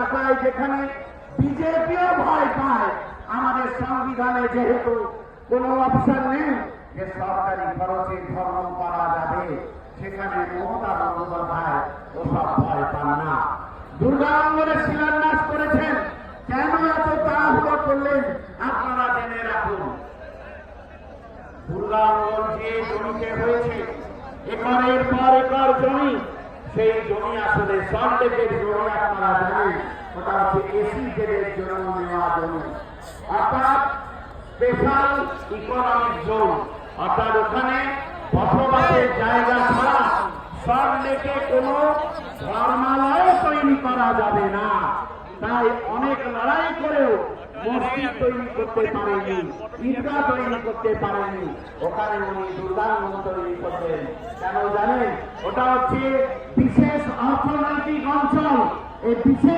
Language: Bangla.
এলাকায় যেখানে বিজেপিও ভয় পায়, আমাদের সংবিধানে যেহেতু কোনো অপশন নেই যে সরকারি খরচে ধর্ম করা যাবে, সেখানে মমতা বন্দ্যোপাধ্যায় ওসব ভয় পান না। দুর্গা অঙ্গনের শিলান্যাস করেছেন, কেন এত তাড়াহুড়ো করলেন আপনারা জেনে রাখুন। দুর্গা অঙ্গন যে জমিতে হয়েছে একরের পর একর জমি, সেই জমি আসলে সল্টলেকের জমি আপনারা জানেন, ওটা হচ্ছে এসিজেডের জন্য নেওয়া জমি, অর্থাৎ স্পেশাল ইকোনমিক জোন, অর্থাৎ ওখানে বসবাসের জায়গা ছাড়া সল্টলেকে কোনো ধর্মালয় তৈরি করা যাবে না। তাই অনেক লড়াই করেও মসজিদ তৈরি করতে পারেনি, ঈদগাহ তৈরি করতে পারেনি, ওখানে উনি দুর্গাঙ্গন তৈরি করতেন। কেন জানেন? ওটা হচ্ছে বিশেষ অর্থনৈতিক অঞ্চল। এই বিশেষ